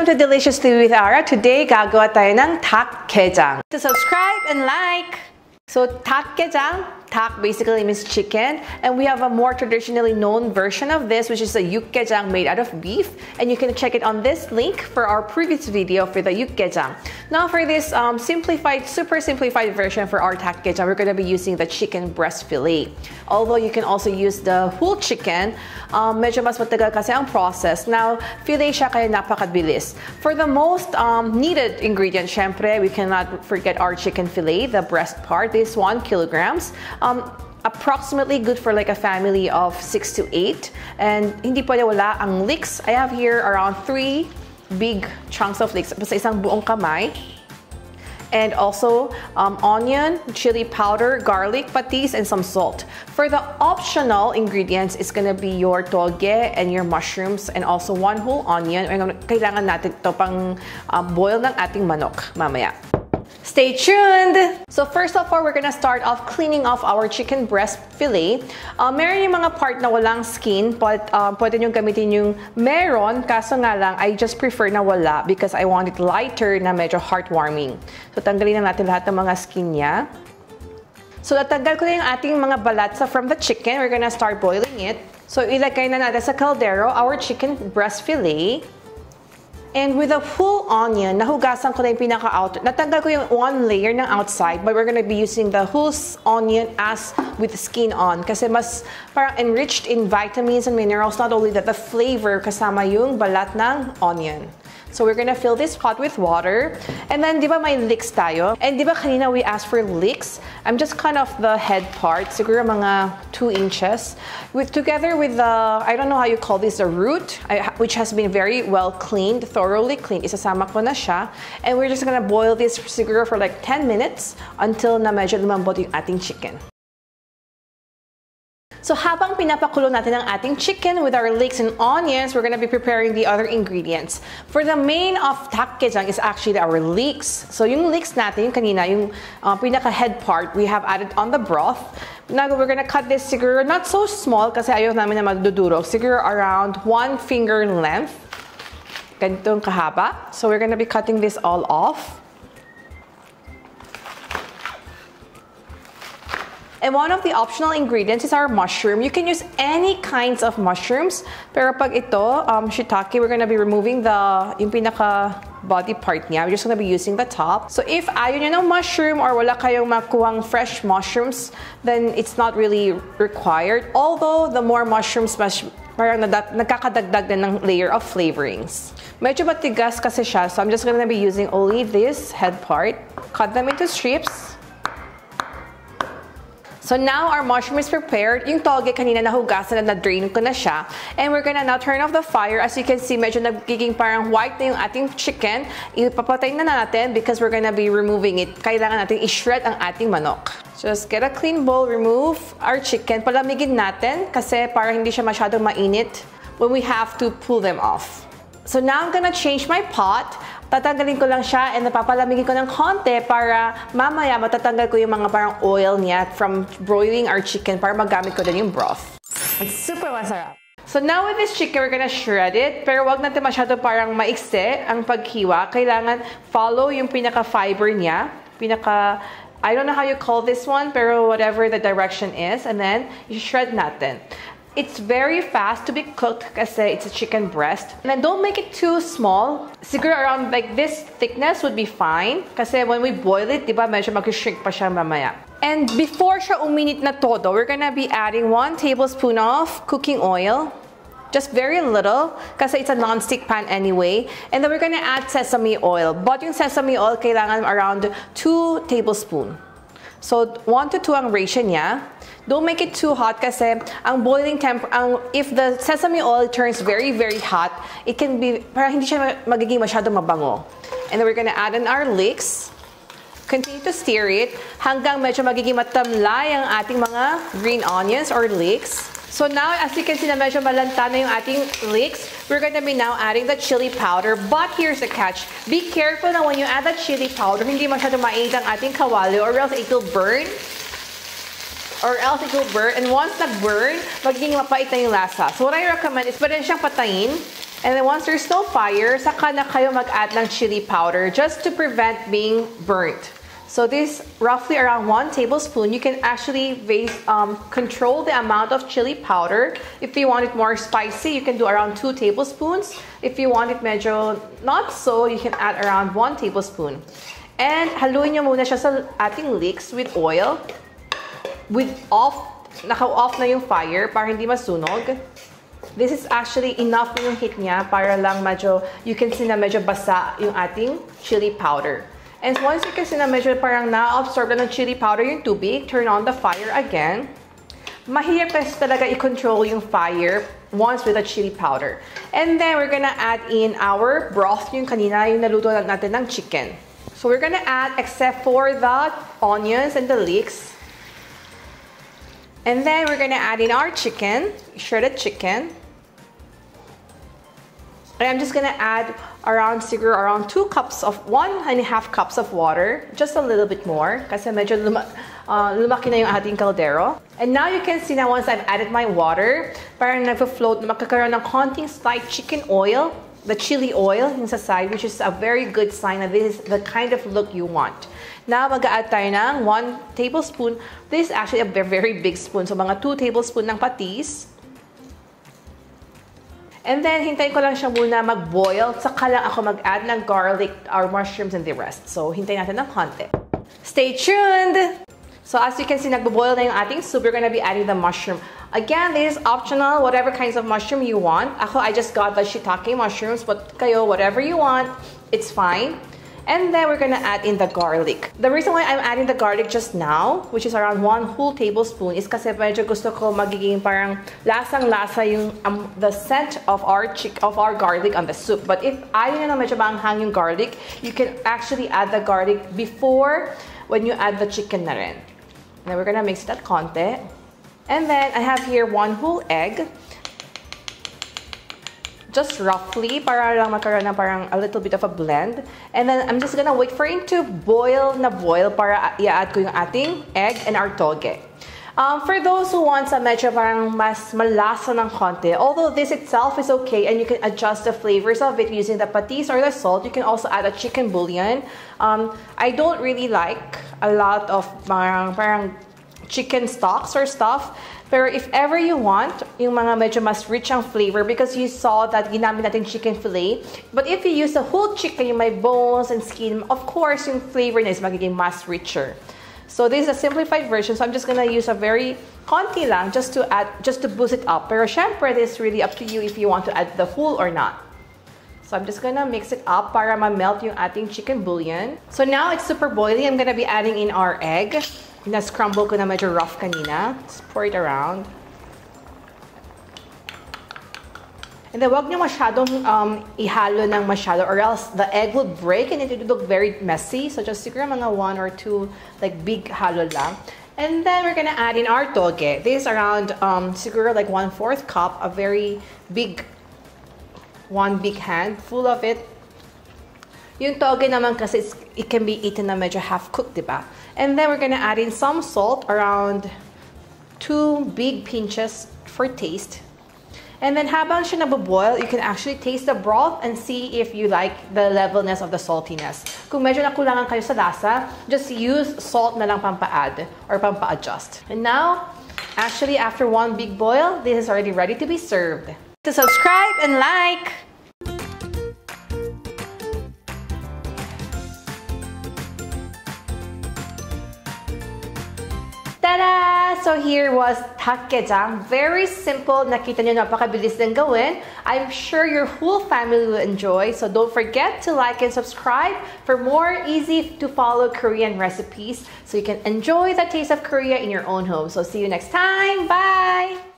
Welcome to DAKGYEJANG with Ara. Today, gagawa tayo ng DAKGYEJANG. To subscribe and like. So, DAKGYEJANG, dak basically means chicken, and we have a more traditionally known version of this, which is the DAKGYEJANG made out of beef, and you can check it on this link for our previous video for the DAKGYEJANG. Now, for this super simplified version for our DAKGYEJANG, we're going to be using the chicken breast fillet. Although you can also use the whole chicken, medyo mas matagal kasi ang process. Now, fillet siya kaya napakabilis. For the most needed ingredient, syempre, we cannot forget our chicken fillet, the breast part. This 1 kilograms. Approximately good for like a family of 6 to 8. And hindi pwede wala ang leeks. I have here around 3 big chunks of leeks. Basta isang buong kamay. And also onion, chili powder, garlic, patis, and some salt. For the optional ingredients, it's gonna be your toge and your mushrooms, and also 1 whole onion. Kailangan natin ito pang boil ng ating manok mamaya. Stay tuned! So first of all, we're gonna start off cleaning off our chicken breast fillet. Meron yung mga part na walang skin, but pwede nyo gamitin yung meron, kaso nga lang, I just prefer na wala because I want it lighter na medyo heartwarming. So tanggalin na natin lahat ng mga skin niya. So natanggal ko na yung ating mga balat from the chicken. We're gonna start boiling it. So ilagay na natin sa kaldero our chicken breast fillet. And with a full onion, nahugasan ko na yung pinaka-outer. Natanggal ko yung 1 layer ng outside, but we're gonna be using the whole onion as with the skin on. Kasi mas parang enriched in vitamins and minerals, not only that, the flavor kasama yung balat ng onion. So we're gonna fill this pot with water. And then, di ba may leeks tayo? And di ba kanina we asked for leeks? I'm just cut off the head part, siguro mga 2 inches. Together with the, I don't know how you call this, the root, which has been very well cleaned, thoroughly cleaned. Isasama ko na siya. And we're just gonna boil this siguro for like 10 minutes until na medyo lumambot yung ating chicken. So habang pinapakulo natin ang ating chicken with our leeks and onions, we're gonna be preparing the other ingredients. For the main of DAKGYEJANG is actually our leeks. So yung leeks natin, yung kanina, yung pinaka-head part, we have added on the broth. Now we're gonna cut this siguro not so small kasi ayaw namin na madudurog. Siguro around 1 finger length. Ganitong kahaba. So we're gonna be cutting this all off. And one of the optional ingredients is our mushroom. You can use any kinds of mushrooms. Pero pag ito, shiitake, we're gonna be removing yung pinaka body part niya. We're just gonna be using the top. So if ayaw nyo ng mushroom or wala kayong makuhang fresh mushrooms, then it's not really required. Although, the more mushrooms, parang nagkakadagdag din ng layer of flavorings. Medyo matigas kasi siya, so I'm just gonna be using only this head part. Cut them into strips. So now our mushroom is prepared. Yung toge kanina nahugasan na na-drain ko na siya. And we're gonna now turn off the fire. As you can see, medyo nagiging parang white na yung ating chicken. Ipapatay na natin because we're gonna be removing it. Kailangan natin i-shred ang ating manok. Just get a clean bowl, remove our chicken. Palamigin natin kasi para hindi siya masyadong mainit when we have to pull them off. So now I'm gonna change my pot. Tatanggalin ko lang siya and napapalamigin ko ng konti para mamaya matatanggal ko yung mga parang oil niya from broiling our chicken para magamit ko din yung broth. It's super masarap. So now with this chicken, we're gonna shred it. Pero wag natin masyado parang maikse ang paghiwa. Kailangan follow yung pinaka-fiber niya. I don't know how you call this one, pero whatever the direction is. And then, i-shred natin. It's very fast to be cooked kasi it's a chicken breast. And then don't make it too small. Siguro around like this thickness would be fine. Kasi when we boil it, diba, medyo mag-shrink pa siya mamaya. And before siya uminit na todo, we're gonna be adding 1 tablespoon of cooking oil. Just very little, kasi it's a non-stick pan anyway. And then we're gonna add sesame oil. But yung sesame oil, kailangan around 2 tablespoons. So 1 to 2 ang ratio niya. Don't make it too hot kasi ang boiling if the sesame oil turns very, very hot, it can be, parang hindi siya magiging masyadong mabango. And then we're gonna add in our leeks. Continue to stir it hanggang medyo magiging matamlay ang ating mga green onions or leeks. So now, as you can see na medyo malanta na yung ating leeks, we're gonna be now adding the chili powder. But here's the catch. Be careful na when you add the chili powder, hindi masyadong mainit ang ating kawali or else it will burn. And once nag-burn, magiging mapait na yung lasa. So what I recommend is pwede siyang patayin And then once there's no fire, saka na kayo mag-add ng chili powder just to prevent being burnt. So this roughly around 1 tablespoon. You can actually control the amount of chili powder. If you want it more spicy, you can do around 2 tablespoons. If you want it medyo not so, you can add around 1 tablespoon. And haluin nyo muna siya sa ating leeks with oil. Naka-off na yung fire para hindi masunog. This is actually enough yung heat niya para lang you can see na medyo basa yung ating chili powder. And once you can see na medyo parang na-absorb na ng chili powder yung tubig, turn on the fire again. Mahirap kasi talaga i-control yung fire once with the chili powder. And then we're gonna add in our broth, yung kanina, yung naluto natin ng chicken. So we're gonna add, except for the onions and the leeks. And then we're gonna add in our chicken, shredded chicken. And I'm just gonna add around 2 cups of 1.5 cups of water, just a little bit more, kasi medyo lumaki na yung ating kaldero. And now you can see na once I've added my water, parang nagpo-float, makakaroon ng konting slight chicken oil, the chili oil yung sa side, which is a very good sign that this is the kind of look you want. Now, mag-add tayo ng 1 tablespoon. This is actually a very big spoon, so mga 2 tablespoon ng patis. And then, hintayin ko lang siya muna mag-boil. Saka lang ako mag-add ng garlic, our mushrooms, and the rest. So, hintayin natin ng konti. Stay tuned! So, as you can see, nagbo-boil na yung ating soup. We're gonna be adding the mushroom. Again, this is optional, whatever kinds of mushroom you want. Ako, I just got the shiitake mushrooms, but kayo, whatever you want, it's fine. And then we're gonna add in the garlic. The reason why I'm adding the garlic just now, which is around 1 whole tablespoon, is kasi medyo gusto ko magiging parang lasang-lasa yung the scent of our garlic on the soup. But if ayaw nyo na medyo maanghang yung garlic, you can actually add the garlic before when you add the chicken na rin. Then we're gonna mix that konti. And then I have here 1 whole egg. Just roughly, para lang magkaroon ng parang a little bit of a blend. And then I'm just gonna wait for it to boil para i-add ko yung ating egg and our toge. For those who want sa medyo parang mas malasa ng konti, although this itself is okay and you can adjust the flavors of it using the patis or the salt, you can also add a chicken bouillon. I don't really like a lot of parang chicken stocks or stuff. Pero if ever you want, yung mga medyo mas rich ang flavor because you saw that ginamit natin chicken fillet. But if you use the whole chicken, yung may bones and skin, of course, yung flavor na is magiging mas richer. So this is a simplified version. So I'm just gonna use a very konti lang just to boost it up. Pero syempre, this is really up to you if you want to add the whole or not. So I'm just gonna mix it up para ma-melt yung ating chicken bouillon. So now it's super boiling. I'm gonna be adding in our egg. Na-scramble ko na medyo rough kanina. Just pour it around. And then, wag nyo masyadong ihalo ng masyado or else the egg will break and it will look very messy. So, just siguro mga 1 or 2 like big halo lang. And then, we're gonna add in our toge. This is around siguro like 1/4 cup, a very big, one big hand full of it. Yung toge naman kasi it can be eaten na medyo half-cooked, diba? And then we're gonna add in some salt, around 2 big pinches for taste. And then habang siya naboboil, you can actually taste the broth and see if you like the levelness of the saltiness. Kung medyo nakulangan kayo sa lasa, just use salt na lang pampa-add or pampa-adjust. And now, actually after 1 big boil, this is already ready to be served. To subscribe and like! Ta-da! So here was dakgyejang. Very simple. Nakita nyo, napakabilis din gawin. I'm sure your whole family will enjoy. So don't forget to like and subscribe for more easy to follow Korean recipes so you can enjoy the taste of Korea in your own home. So see you next time. Bye!